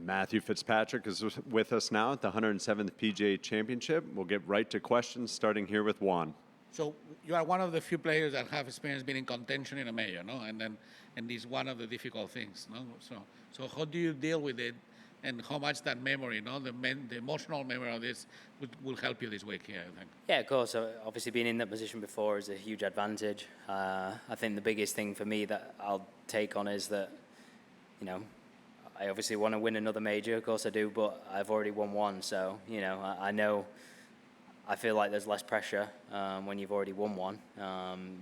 Matthew Fitzpatrick is with us now at the 107th PGA Championship. We'll get right to questions, starting here with Juan. So you are one of the few players that have experience being in contention in a major, no? And this is one of the difficult things, no? So how do you deal with it, and how much that memory, no, the emotional memory of this will help you this week here, I think. Yeah, of course. Obviously, being in that position before is a huge advantage. I think the biggest thing for me that I'll take on is that, you know, I obviously want to win another major, of course I do, but I've already won one, so, you know, I feel like there's less pressure when you've already won one,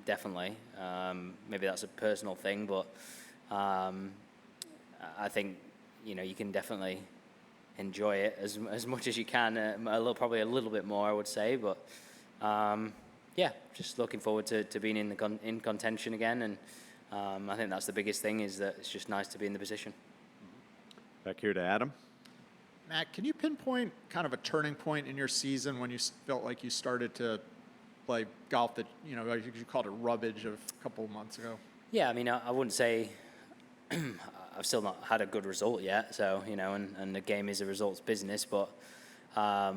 definitely. Maybe that's a personal thing, but I think, you know, you can definitely enjoy it as much as you can, probably a little bit more, I would say, but yeah, just looking forward to being in contention again, and I think that's the biggest thing, is that it's just nice to be in the position. Back here to Adam. Matt, can you pinpoint kind of a turning point in your season when you felt like you started to play golf that, you know, you called it rubbage a couple of months ago? Yeah, I mean, I wouldn't say I've still not had a good result yet, so, you know, and the game is a results business, but I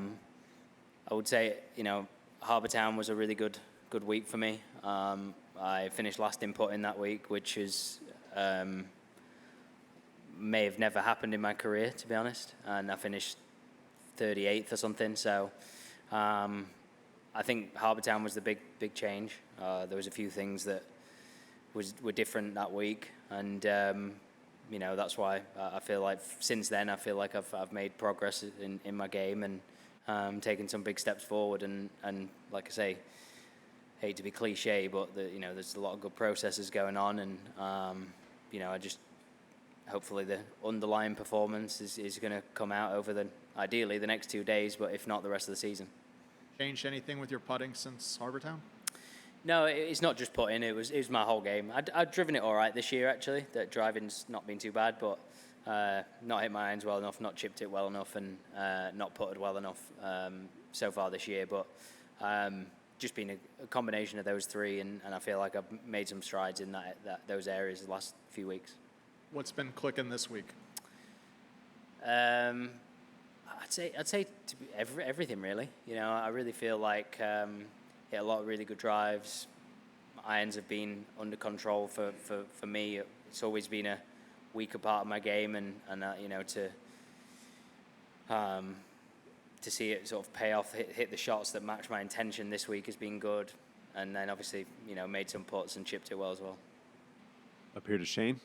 would say, you know, Harbour Town was a really good week for me. I finished last in putting that week, which is may have never happened in my career, to be honest, and I finished 38th or something, so I think Harbour Town was the big change. There was a few things that were different that week, and you know, that's why I feel like since then I feel like I've made progress in my game, and taken some big steps forward, and like I say, hate to be cliche, but you know, there's a lot of good processes going on, and you know, I just hopefully the underlying performance is going to come out over ideally the next 2 days, but if not, the rest of the season. Changed anything with your putting since Harbour Town? No, it's not just putting. It was my whole game. I've driven it all right this year, actually. The driving's not been too bad, but not hit my irons well enough, not chipped it well enough, and not putted well enough so far this year. But just been a combination of those three, and I feel like I've made some strides in those areas the last few weeks. What's been clicking this week? I'd say everything, really. You know, I really feel like hit a lot of really good drives. Irons have been under control for me. It's always been a weaker part of my game, and you know, to see it sort of pay off, hit the shots that match my intention this week has been good, and then obviously, you know, made some putts and chipped it well as well. Up here to Shane.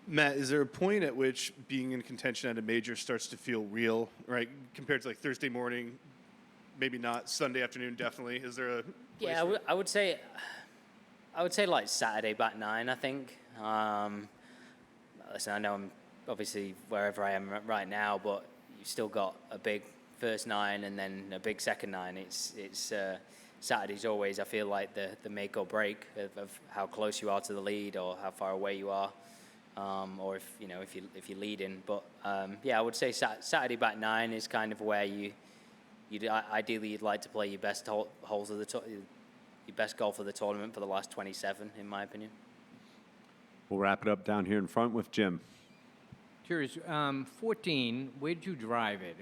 Matt, is there a point at which being in contention at a major starts to feel real, right? Compared to like Thursday morning, maybe not. Sunday afternoon, definitely. Is there a place I would say like Saturday back nine, I think. Listen, I know I'm obviously wherever I am right now, but you've still got a big first nine and then a big second nine. It's Saturday's always, I feel like, the make or break of how close you are to the lead or how far away you are. Or if you're leading, but yeah, I would say Saturday back nine is kind of where ideally you'd like to play your best holes of your best golf of the tournament for the last 27, in my opinion. We'll wrap it up down here in front with Jim. Curious, 14. Where did you drive it?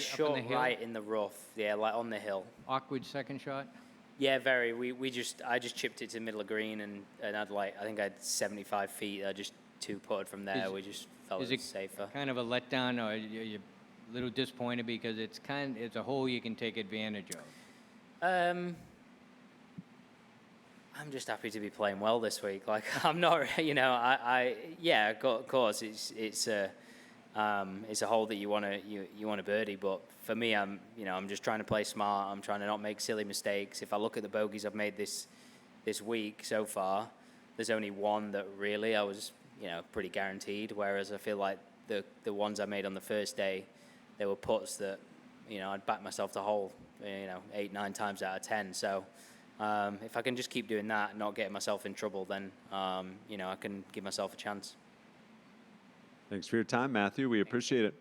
Short right in the rough, yeah, like on the hill. Awkward second shot. Yeah, very. I just chipped it to the middle of green, and I think I had 75 feet. I just two putted from there. We just felt it was safer. Kind of a letdown, or you're a little disappointed because it's a hole you can take advantage of? I'm just happy to be playing well this week. Like, I'm not, you know, yeah, of course, it's a hole that you want to birdie, but for me, I'm just trying to play smart. I'm trying to not make silly mistakes. If I look at the bogeys I've made this week so far, there's only one that really I was, you know, pretty guaranteed. Whereas I feel like the ones I made on the first day, they were putts that, you know, I'd back myself to hole, you know, 8-9 times out of 10. So if I can just keep doing that, and not getting myself in trouble, then you know, I can give myself a chance. Thanks for your time, Matthew. We appreciate it.